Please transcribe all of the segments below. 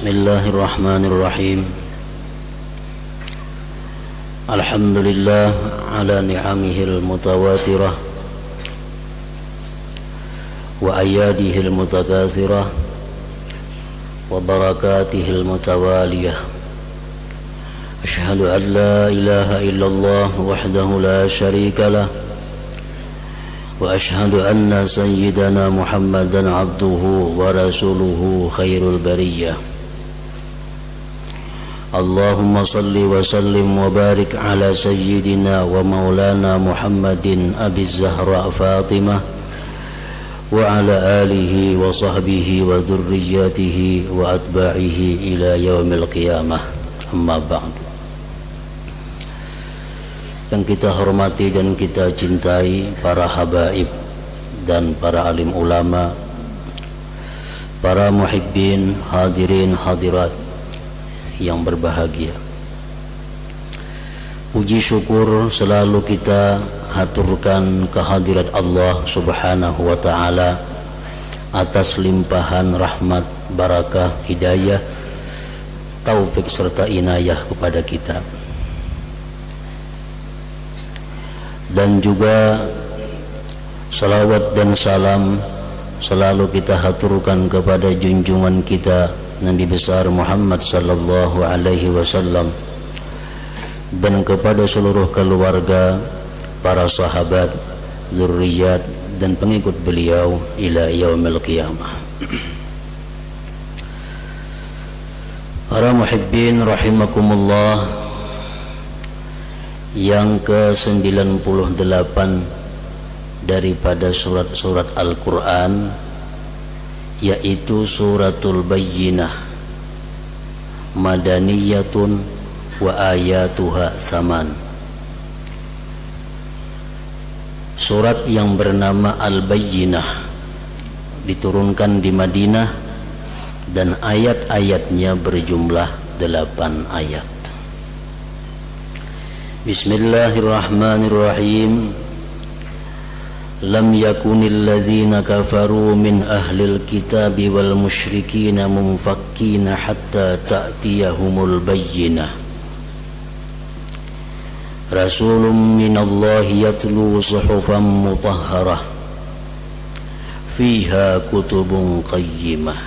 Bismillahirrahmanirrahim. Alhamdulillah ala ni'amihil mutawatirah wa ayadihil mutakathirah wa barakatihil mutawaliyah. Ashhadu an la ilaha illallah wahdahu la sharika lah wa ashhadu anna sayyidana Muhammadan abduhu wa rasuluhu khairul bariyah. Allahumma salli wa sallim wa barik ala sayyidina wa maulana Muhammadin Abiz Zahra Fatimah wa ala alihi wa sahbihi wa dhurriyyatihi wa atba'ihi ila yaumil qiyamah. Amma ba'du. Yang kita hormati dan kita cintai para habaib dan para alim ulama, para muhibbin, hadirin hadirat yang berbahagia. Puji syukur selalu kita haturkan kehadirat Allah Subhanahu wa ta'ala atas limpahan rahmat, barakah, hidayah, taufik serta inayah kepada kita. Dan juga salawat dan salam selalu kita haturkan kepada junjungan kita Nabi besar Muhammad sallallahu alaihi wasallam dan kepada seluruh keluarga, para sahabat, zurriyat dan pengikut beliau ila yaumil qiyamah. Para muhibbin rahimakumullah, yang ke-98 daripada surat-surat Al-Quran, yaitu suratul Bayyinah, madaniyatun wa ayatuha thaman. Surat yang bernama Al-Bayyinah diturunkan di Madinah dan ayat-ayatnya berjumlah 8 ayat. Bismillahirrahmanirrahim. Lam yakunil ladzina kafaru min ahlil kitabi wal musyrikina munfakkina hatta ta'tiyahumul bayyinah. Rasulun minallahi yatlu suhufan mutahharah fiha kutubun qayyimah.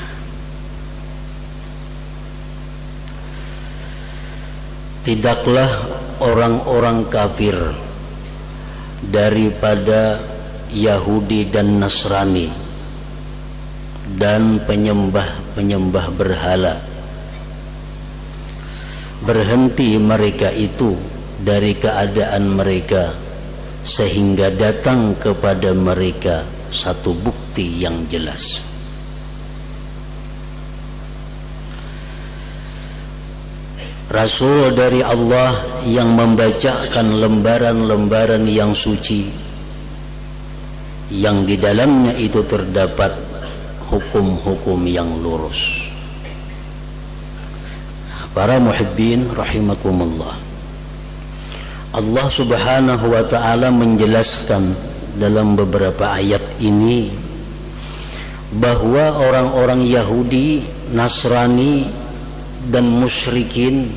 Tidaklah orang-orang kafir daripada Yahudi dan Nasrani dan penyembah-penyembah berhala berhenti mereka itu dari keadaan mereka sehingga datang kepada mereka satu bukti yang jelas. Rasul dari Allah yang membacakan lembaran-lembaran yang suci, yang di dalamnya itu terdapat hukum-hukum yang lurus. Para muhibbin rahimakumullah, Allah Subhanahu wa ta'ala menjelaskan dalam beberapa ayat ini bahwa orang-orang Yahudi, Nasrani dan musyrikin,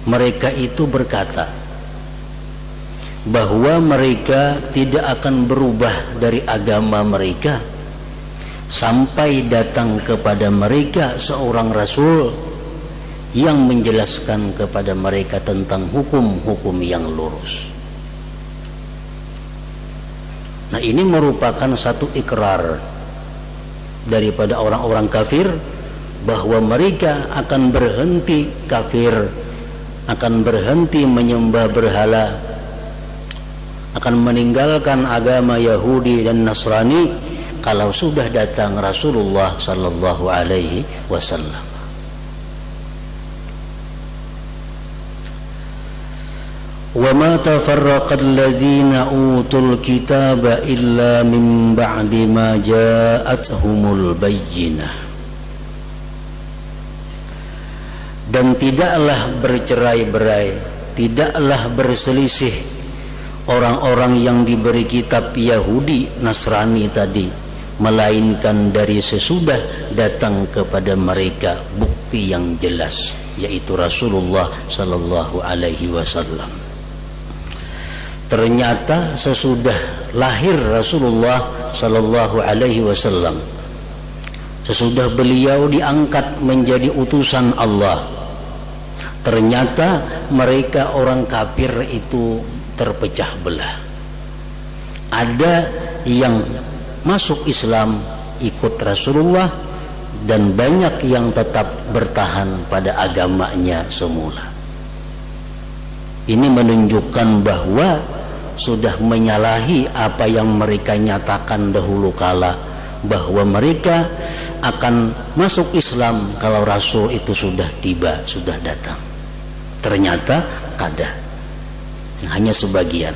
mereka itu berkata bahwa mereka tidak akan berubah dari agama mereka sampai datang kepada mereka seorang rasul yang menjelaskan kepada mereka tentang hukum-hukum yang lurus. Nah, ini merupakan satu ikrar daripada orang-orang kafir bahwa mereka akan berhenti kafir, akan berhenti menyembah berhala, akan meninggalkan agama Yahudi dan Nasrani kalau sudah datang Rasulullah sallallahu alaihi wasallam. Wa ma tafarraqal ladzina utul kitaba illa min ba'di ma ja'atuhumul bayyinah. Dan tidaklah bercerai-berai, tidaklah berselisih orang-orang yang diberi kitab Yahudi Nasrani tadi, melainkan dari sesudah datang kepada mereka bukti bukti yang jelas, yaitu Rasulullah sallallahu alaihi wasallam. Ternyata sesudah lahir Rasulullah sallallahu alaihi wasallam, sesudah beliau diangkat menjadi utusan Allah, ternyata mereka orang kafir itu terpecah belah. Ada yang masuk Islam ikut Rasulullah, dan banyak yang tetap bertahan pada agamanya semula. Ini menunjukkan bahwa sudah menyalahi apa yang mereka nyatakan dahulu kala, bahwa mereka akan masuk Islam kalau Rasul itu sudah tiba, sudah datang. Ternyata kada, hanya sebagian.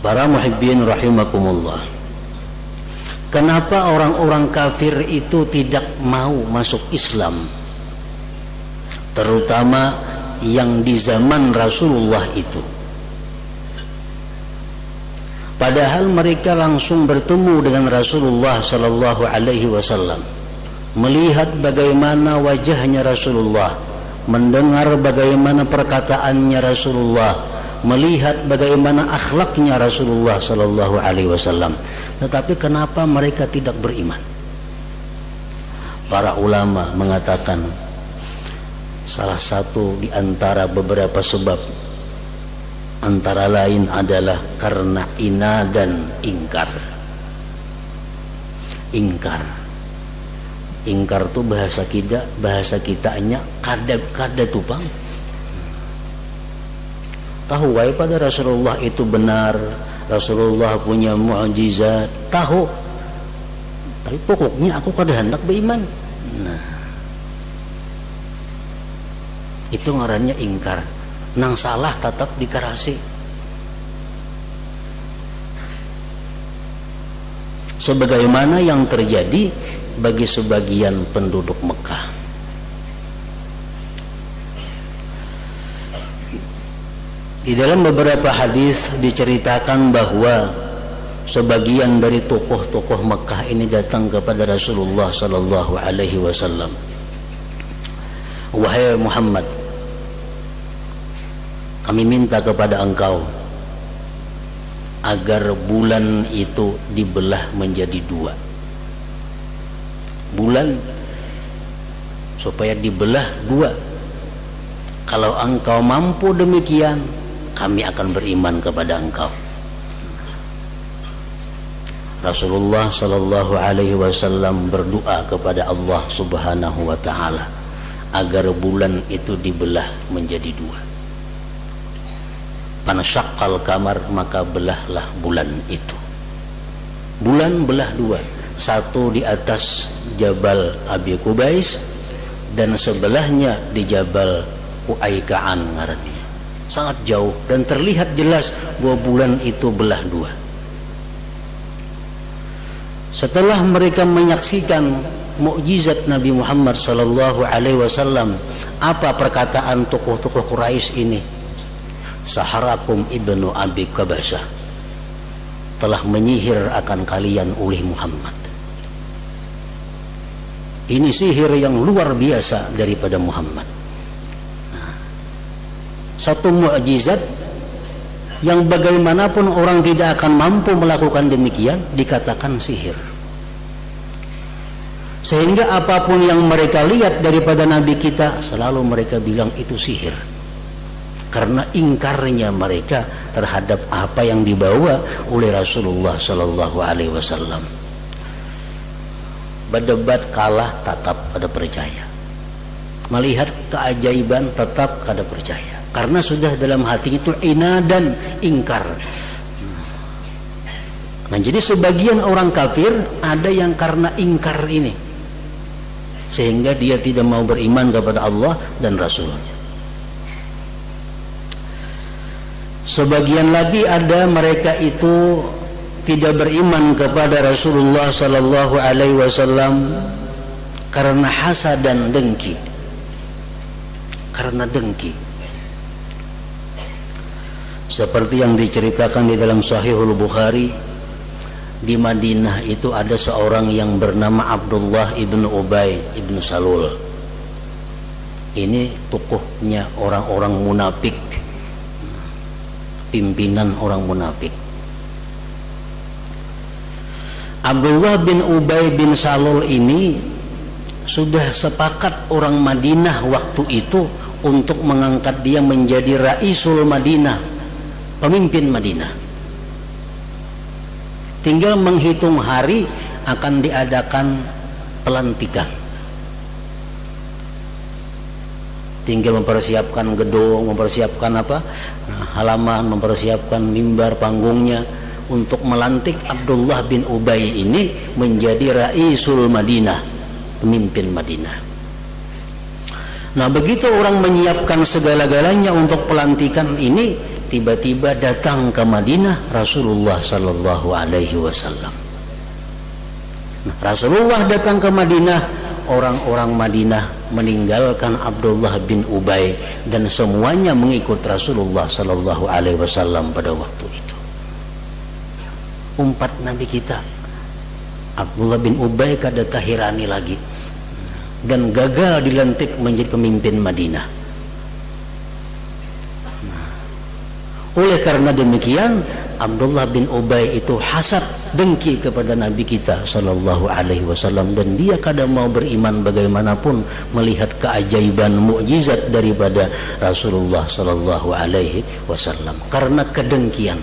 Para muhibbin rahimakumullah, kenapa orang-orang kafir itu tidak mau masuk Islam, terutama yang di zaman Rasulullah itu? Padahal mereka langsung bertemu dengan Rasulullah sallallahu alaihi wasallam, melihat bagaimana wajahnya Rasulullah, mendengar bagaimana perkataannya Rasulullah, melihat bagaimana akhlaknya Rasulullah sallallahu alaihi wasallam. Tetapi kenapa mereka tidak beriman? Para ulama mengatakan salah satu di antara beberapa sebab, antara lain adalah karena ina dan ingkar. Ingkar itu bahasa kitanya kada tupang. Tahu wae pada Rasulullah itu benar, Rasulullah punya mukjizat, tahu, tapi pokoknya aku kada hendak beriman. Nah, itu ngarannya ingkar. Nang salah tetap dikarasi. Sebagaimana yang terjadi bagi sebagian penduduk Mekah. Di dalam beberapa hadis diceritakan bahwa sebagian dari tokoh-tokoh Mekah ini datang kepada Rasulullah sallallahu alaihi wasallam. Wahai Muhammad, kami minta kepada engkau agar bulan itu dibelah menjadi dua. Bulan supaya dibelah dua. Kalau engkau mampu demikian, kami akan beriman kepada engkau. Rasulullah sallallahu alaihi wasallam berdoa kepada Allah Subhanahu wa taala agar bulan itu dibelah menjadi dua. Panasyaqqal kamar, maka belahlah bulan itu. Bulan belah dua, satu di atas Jabal Abi Qubais dan sebelahnya di Jabal Uaika'an ngarannya. Sangat jauh dan terlihat jelas bahwa bulan itu belah dua. Setelah mereka menyaksikan mukjizat Nabi Muhammad sallallahu alaihi wasallam, apa perkataan tokoh-tokoh Quraisy ini? Saharakum ibnu Abi Qabasah, telah menyihir akan kalian oleh Muhammad. Ini sihir yang luar biasa daripada Muhammad. Satu mukjizat yang bagaimanapun orang tidak akan mampu melakukan demikian dikatakan sihir. Sehingga apapun yang mereka lihat daripada Nabi kita selalu mereka bilang itu sihir, karena ingkarnya mereka terhadap apa yang dibawa oleh Rasulullah sallallahu alaihi wasallam. Berdebat kalah tetap pada percaya, melihat keajaiban tetap kada percaya, karena sudah dalam hati itu ina dan ingkar. Nah, jadi sebagian orang kafir ada yang karena ingkar ini sehingga dia tidak mau beriman kepada Allah dan Rasulnya. Sebagian lagi ada mereka itu tidak beriman kepada Rasulullah sallallahu alaihi wasallam karena hasad dan dengki. Karena dengki. Seperti yang diceritakan di dalam Sahihul Bukhari, di Madinah itu ada seorang yang bernama Abdullah ibnu Ubay ibnu Salul. Ini tokohnya orang-orang munafik, pimpinan orang munafik. Abdullah bin Ubay bin Salul ini sudah sepakat orang Madinah waktu itu untuk mengangkat dia menjadi Raisul Madinah, pemimpin Madinah. Tinggal menghitung hari akan diadakan pelantikan. Tinggal mempersiapkan gedung, mempersiapkan halaman, mempersiapkan mimbar, panggungnya untuk melantik Abdullah bin Ubay ini menjadi Raisul Madinah, pemimpin Madinah. Nah, begitu orang menyiapkan segala-galanya untuk pelantikan ini, tiba-tiba datang ke Madinah Rasulullah sallallahu alaihi wasallam. Nah, Rasulullah datang ke Madinah, orang-orang Madinah meninggalkan Abdullah bin Ubay dan semuanya mengikut Rasulullah sallallahu alaihi wasallam pada waktu itu. Umpat Nabi kita Abdullah bin Ubay kada tahirani lagi dan gagal dilantik menjadi pemimpin Madinah. Oleh karena demikian, Abdullah bin Ubay itu hasad, dengki kepada Nabi kita sallallahu alaihi wasallam, dan dia kada mau beriman bagaimanapun melihat keajaiban mukjizat daripada Rasulullah sallallahu alaihi wasallam karena kedengkian.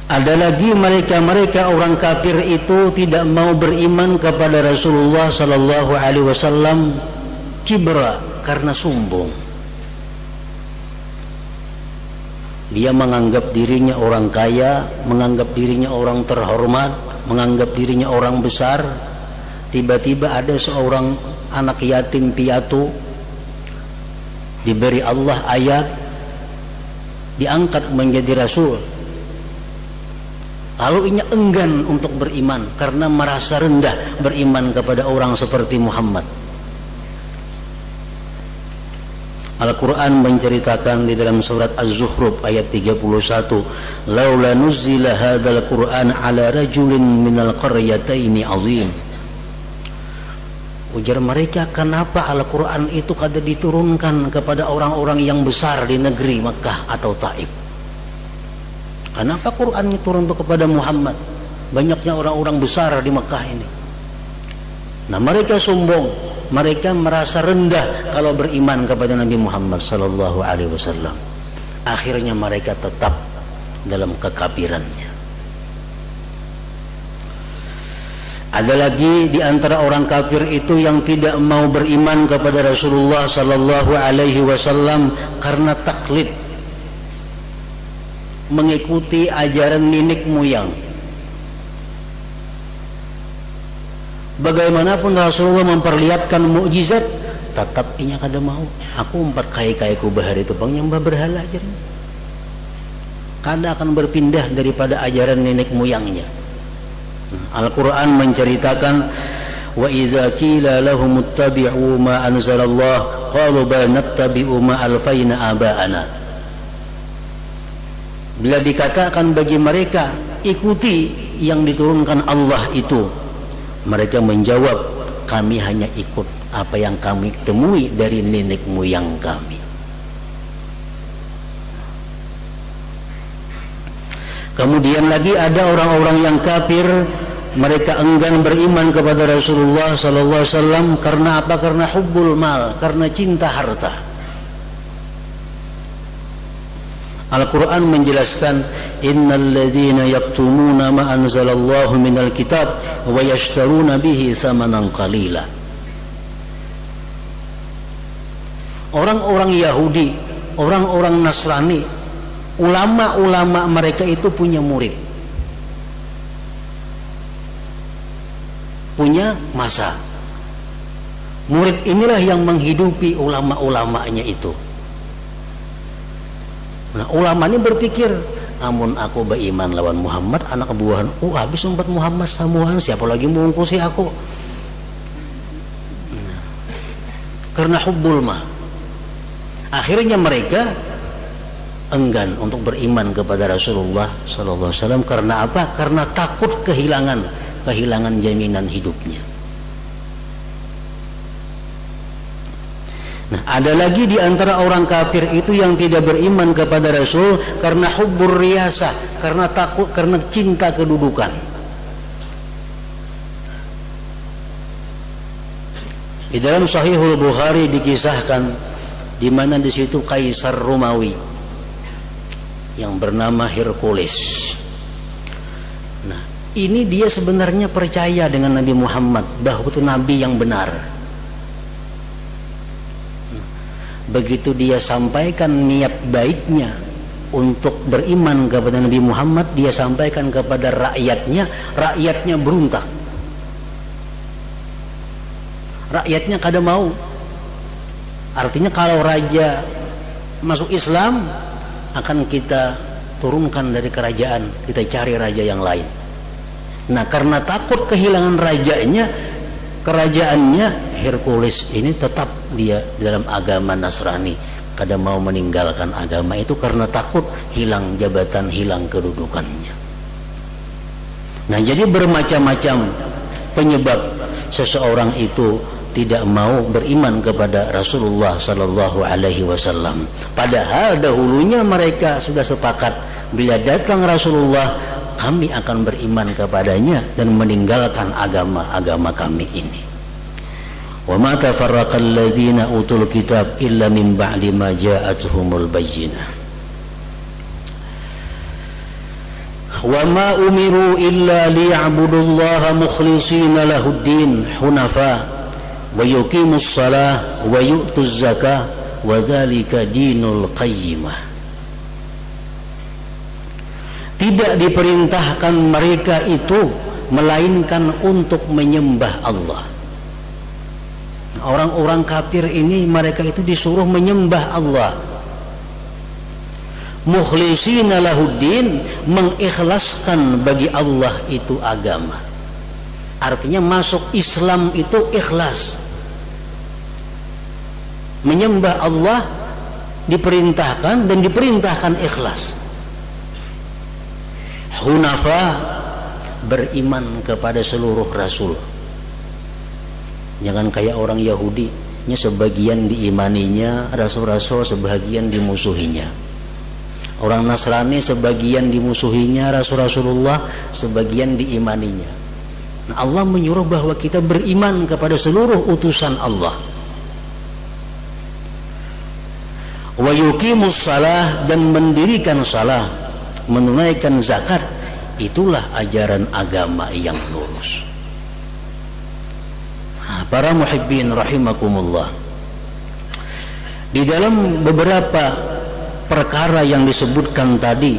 Ada lagi mereka orang kafir itu tidak mau beriman kepada Rasulullah sallallahu alaihi wasallam kibra, karena sombong. Dia menganggap dirinya orang kaya, menganggap dirinya orang terhormat, menganggap dirinya orang besar. Tiba-tiba ada seorang anak yatim piatu diberi Allah ayat, diangkat menjadi rasul. Lalu ia enggan untuk beriman karena merasa rendah beriman kepada orang seperti Muhammad. Al-Quran menceritakan di dalam surat Az-Zukhruf ayat 31, laula nuzzila hadzal Qur'an ala rajulin minal qaryataini azim. Ujar mereka, kenapa Al-Quran itu kada diturunkan kepada orang-orang yang besar di negeri Makkah atau Taif? Kenapa Quran itu turun kepada Muhammad? Banyaknya orang-orang besar di Makkah ini. Nah, mereka sombong, mereka merasa rendah kalau beriman kepada Nabi Muhammad sallallahu alaihi wasallam. Akhirnya mereka tetap dalam kekafirannya. Ada lagi di antara orang kafir itu yang tidak mau beriman kepada Rasulullah sallallahu alaihi wasallam karena taklid, mengikuti ajaran nenek moyang. Bagaimanapun Rasulullah memperlihatkan mukjizat, tetap inya kada mau. Aku empat kai-kai ku bahar itu bang nyembah berhala aja. Kada akan berpindah daripada ajaran nenek moyangnya. Al-Quran menceritakan, wa idza qila lahum ittabi'u ma anzalallah qalu bal nattabi'u ma alfaina aba'ana. Bila dikatakan bagi mereka ikuti yang diturunkan Allah itu, mereka menjawab, kami hanya ikut apa yang kami temui dari nenek moyang kami. Kemudian lagi ada orang-orang yang kafir, mereka enggan beriman kepada Rasulullah sallallahu alaihi wasallam karena apa? Karena hubbul mal, karena cinta harta. Al-Quran menjelaskan, innal ladzina yaktumuna ma anzalallahu minal kitab wa yashtaruna bihi thamanan qalila. Orang-orang Yahudi, orang-orang Nasrani, ulama-ulama mereka itu punya murid, punya masa. Murid inilah yang menghidupi ulama-ulamanya itu. Nah, ulama ini berpikir, amun aku beriman lawan Muhammad anak buahan, habis umat Muhammad samuan, siapa lagi mengungkusi aku? Nah, karena hubbul ma. Akhirnya mereka enggan untuk beriman kepada Rasulullah sallallahu alaihi wasallam. Karena apa? Karena takut kehilangan jaminan hidupnya. Nah, ada lagi di antara orang kafir itu yang tidak beriman kepada Rasul karena hubbur riyasah, karena takut, karena cinta kedudukan. Di dalam Sahihul Bukhari dikisahkan di mana di situ Kaisar Romawi yang bernama Hercules. Nah, ini dia sebenarnya percaya dengan Nabi Muhammad bahwa itu nabi yang benar. Begitu dia sampaikan niat baiknya untuk beriman kepada Nabi Muhammad, dia sampaikan kepada rakyatnya berontak. Rakyatnya kada mau. Artinya kalau raja masuk Islam, akan kita turunkan dari kerajaan, kita cari raja yang lain. Nah, karena takut kehilangan kerajaannya, Hercules ini tetap dia dalam agama Nasrani, kada mau meninggalkan agama itu karena takut hilang jabatan, hilang kedudukannya. Nah, jadi bermacam-macam penyebab seseorang itu tidak mau beriman kepada Rasulullah sallallahu alaihi wasallam. Padahal dahulunya mereka sudah sepakat bila datang Rasulullah, kami akan beriman kepadanya dan meninggalkan agama kami ini. Wa ma tafarraqal ladzina utul kitab illa min ba'di ma ja'atuhumul bayyinah. Wa ma umiru illa liya'budullaha mukhlishina lahuddin hunafa wa yuqimus shalah wa yu'tuz zakah wa dzalika dinul qayyimah. Tidak diperintahkan mereka itu melainkan untuk menyembah Allah. Orang-orang kafir ini mereka itu disuruh menyembah Allah. Mukhlishina lahuddin, mengikhlaskan bagi Allah itu agama. Artinya masuk Islam itu ikhlas. Menyembah Allah diperintahkan dan diperintahkan ikhlas. Hunafa, beriman kepada seluruh rasul. Jangan kayak orang Yahudi, sebagian diimaninya rasul-rasul, sebagian dimusuhinya. Orang Nasrani sebagian dimusuhinya Rasulullah, sebagian diimaninya. Nah, Allah menyuruh bahwa kita beriman kepada seluruh utusan Allah. Wa yuqimus shalah, dan mendirikan salah, menunaikan zakat, itulah ajaran agama yang lurus. Nah, para muhibbin rahimakumullah, di dalam beberapa perkara yang disebutkan tadi,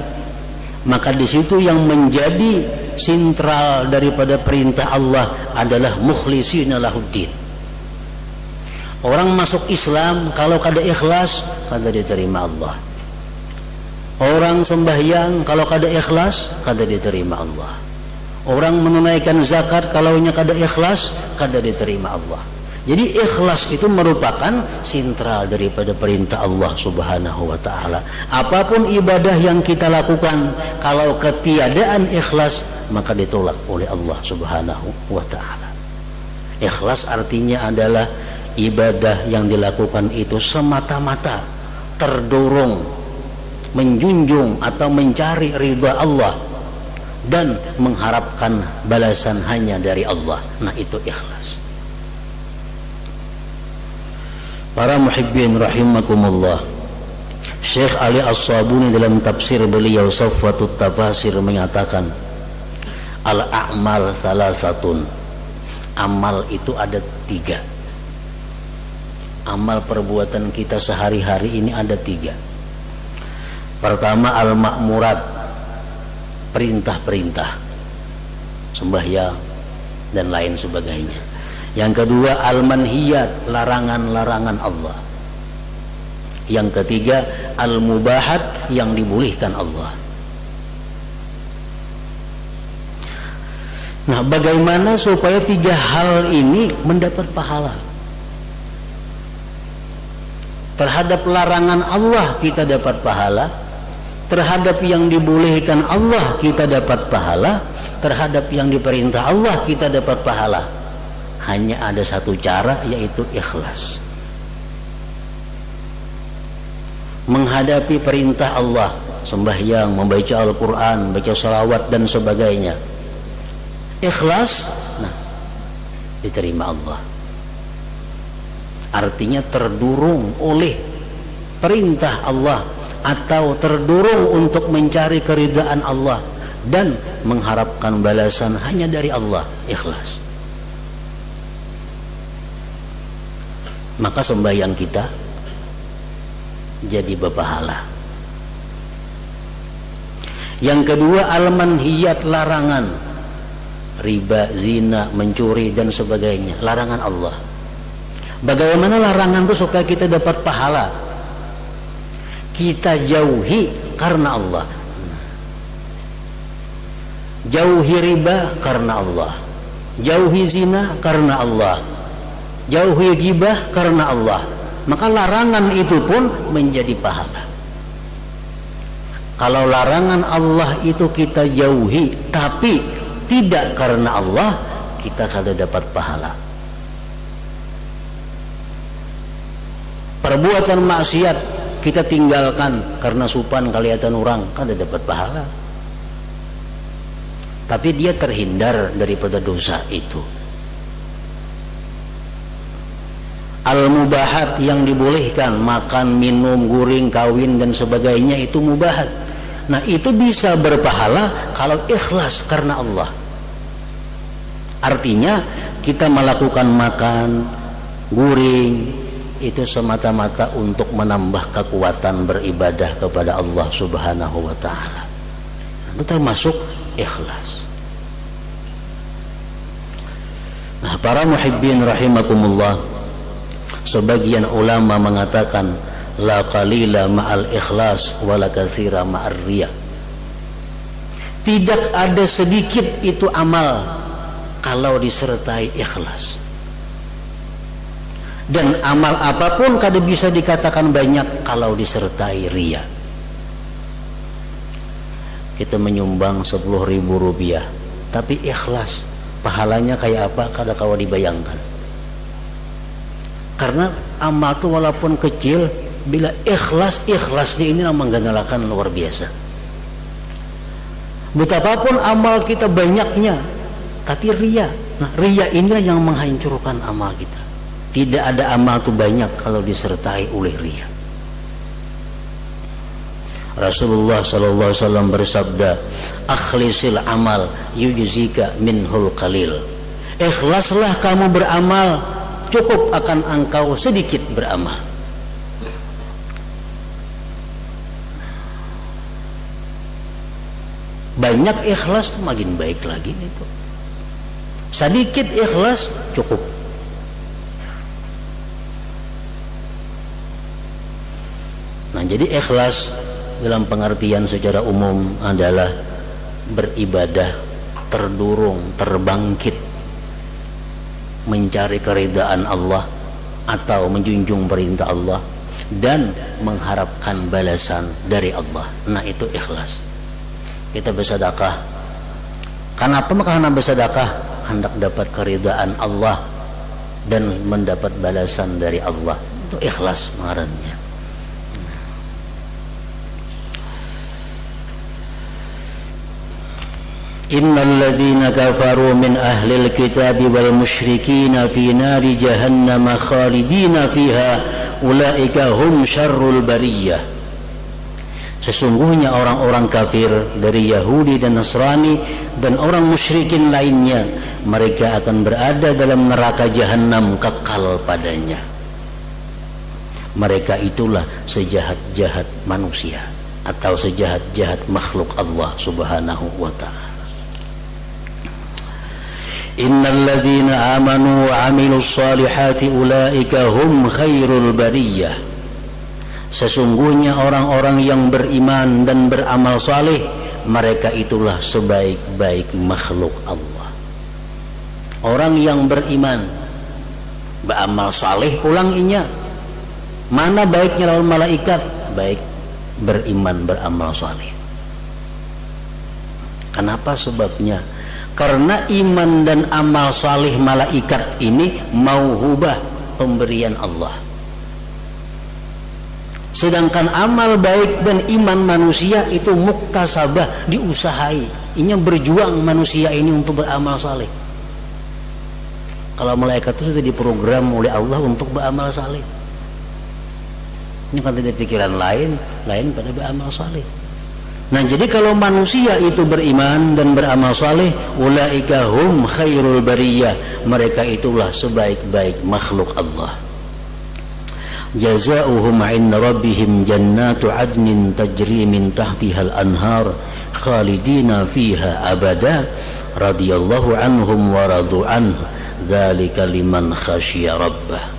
maka di situ yang menjadi sentral daripada perintah Allah adalah mukhlishina lahuddin. Orang masuk Islam kalau kada ikhlas, kada diterima Allah. Orang sembahyang kalau kada ikhlas, kada diterima Allah. Orang menunaikan zakat kalau kada ikhlas, kada diterima Allah. Jadi ikhlas itu merupakan sentral daripada perintah Allah Subhanahu wa taala. Apapun ibadah yang kita lakukan, kalau ketiadaan ikhlas, maka ditolak oleh Allah Subhanahu wa taala. Ikhlas artinya adalah ibadah yang dilakukan itu semata-mata terdorong menjunjung atau mencari ridha Allah dan mengharapkan balasan hanya dari Allah. Nah, itu ikhlas. Para muhibbin rahimakumullah, Syekh Ali As-Sabuni dalam tafsir beliau Safwatut Tafasir menyatakan, al-a'mal salasatun, amal itu ada 3. Amal perbuatan kita sehari-hari ini ada 3. Pertama, al-ma'murat, perintah-perintah, sembahyang dan lain sebagainya. Yang kedua, al-manhiyat, larangan-larangan Allah. Yang ketiga, al-mubahat, yang dibolehkan Allah. Nah, bagaimana supaya 3 hal ini mendapat pahala? Terhadap larangan Allah kita dapat pahala, Terhadap yang dibolehkan Allah kita dapat pahala, terhadap yang diperintah Allah kita dapat pahala. Hanya ada satu cara, yaitu ikhlas. Menghadapi perintah Allah, sembahyang, membaca Al-Quran, baca salawat dan sebagainya, ikhlas, nah diterima Allah. Artinya terdorong oleh perintah Allah atau terdorong untuk mencari keridhaan Allah dan mengharapkan balasan hanya dari Allah, ikhlas. Maka sembahyang kita jadi berpahala. Yang kedua, al-manhiyat, larangan, riba, zina, mencuri dan sebagainya, larangan Allah. Bagaimana larangan itu supaya kita dapat pahala? Kita jauhi karena Allah. Jauhi riba karena Allah, jauhi zina karena Allah, jauhi ghibah karena Allah. Maka larangan itu pun menjadi pahala. Kalau larangan Allah itu kita jauhi tapi tidak karena Allah, kita kada dapat pahala. Perbuatan maksiat kita tinggalkan karena supan kelihatan orang, kada dapat pahala. Tapi dia terhindar daripada dosa itu. Al-mubahat, yang dibolehkan, makan, minum, guring, kawin dan sebagainya, itu mubahat. Nah, itu bisa berpahala kalau ikhlas karena Allah. Artinya kita melakukan makan, guring itu semata-mata untuk menambah kekuatan beribadah kepada Allah Subhanahu wa ta'ala. Itu termasuk ikhlas. Nah, para muhibbin rahimakumullah, sebagian ulama mengatakan la qalila ma'al ikhlas wa la katsira ma'ar riya. Tidak ada sedikit itu amal kalau disertai ikhlas. Dan amal apapun kada bisa dikatakan banyak kalau disertai riya. Kita menyumbang 10.000 rupiah tapi ikhlas, pahalanya kayak apa kada kawa dibayangkan. Karena amal itu walaupun kecil, bila ikhlasnya ini menggandalakan luar biasa. Betapapun amal kita banyaknya tapi riya, nah riya inilah yang menghancurkan amal kita. Tidak ada amal itu banyak kalau disertai oleh riya. Rasulullah SAW bersabda, akhlisil amal yujzika minhul qalil. Ikhlaslah kamu beramal, cukup akan engkau sedikit beramal. Banyak ikhlas makin baik lagi itu. Sedikit ikhlas cukup. Nah, jadi ikhlas dalam pengertian secara umum adalah beribadah terdorong, terbangkit mencari keridaan Allah atau menjunjung perintah Allah dan mengharapkan balasan dari Allah. Nah, itu ikhlas. Kita bersedekah. Kenapa maka hendak bersedekah? Hendak dapat keridaan Allah dan mendapat balasan dari Allah. Itu ikhlas ngarannya. Innal ladzina kafaru min ahlil kitab wal musyrikin fi nari jahannam khalidina fiha ulaika hum syarrul bariyah. Sesungguhnya orang-orang kafir dari Yahudi dan Nasrani dan orang musyrikin lainnya, mereka akan berada dalam neraka jahanam kekal padanya. Mereka itulah sejahat-jahat manusia atau sejahat-jahat makhluk Allah Subhanahu wa ta'ala. Innal ladzina amanu wa 'amilus solihati ulaika hum khairul bariyah. Sesungguhnya orang-orang yang beriman dan beramal saleh, mereka itulah sebaik-baik makhluk Allah. Orang yang beriman, beramal saleh pulang inya. Mana baiknya lawan malaikat? Baik beriman beramal saleh. Kenapa sebabnya? Karena iman dan amal saleh malaikat ini mauhubah, pemberian Allah. Sedangkan amal baik dan iman manusia itu muktasabah, diusahai. Ini berjuang manusia ini untuk beramal saleh. Kalau malaikat itu sudah diprogram oleh Allah untuk beramal saleh. Ini kan tidak pikiran lain pada beramal saleh. Nah, jadi kalau manusia itu beriman dan beramal saleh, ulaika hum khairul bariyah, mereka itulah sebaik-baik makhluk Allah. Jazaohum 'inda rabbihim jannatu 'adnin tajri min tahtihal anhar khalidina fiha abada radhiyallahu anhum wa radu anhu dzalika liman khasyiya rabbah.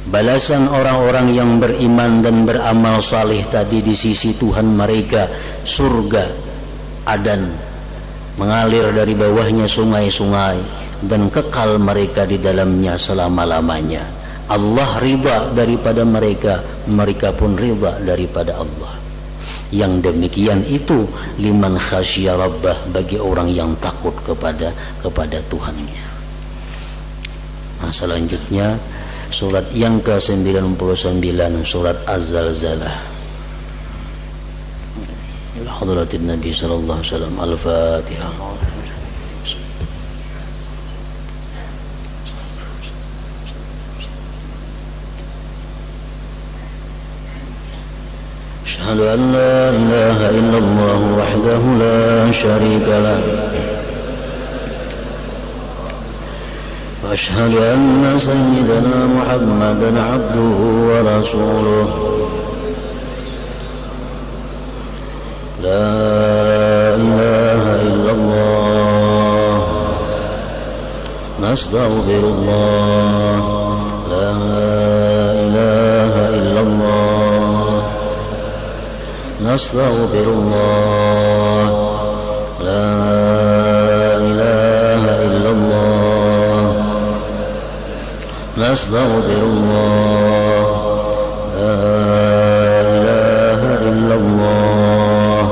Balasan orang-orang yang beriman dan beramal saleh tadi di sisi Tuhan mereka surga Adan, mengalir dari bawahnya sungai-sungai dan kekal mereka di dalamnya selama-lamanya. Allah ridha daripada mereka, mereka pun ridha daripada Allah. Yang demikian itu liman khasyiya rabbah, bagi orang yang takut kepada Tuhannya. Nah, selanjutnya surat yang ke-99, surat Az-Zalzalah. Ila hadratin Nabi sallallahu alaihi wasallam. Al-Fatihah. Asyhadu an la ilaha illallah wahdahu la syarika lah. وأشهد أن سيدنا محمدا عبده ورسوله لا إله إلا الله نستغفر الله لا إله إلا الله نستغفر الله لا إله إلا الله نستغفر الله لا إله إلا الله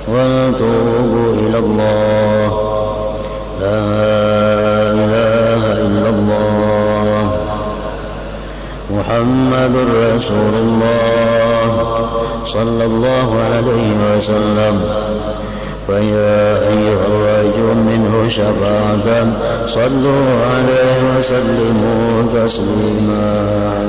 ونتوب إلى الله لا إله إلا الله محمد رسول الله صلى الله عليه وسلم فيا أيها الرجل منه شفاعة صلوا عليه وسلموا تسليما.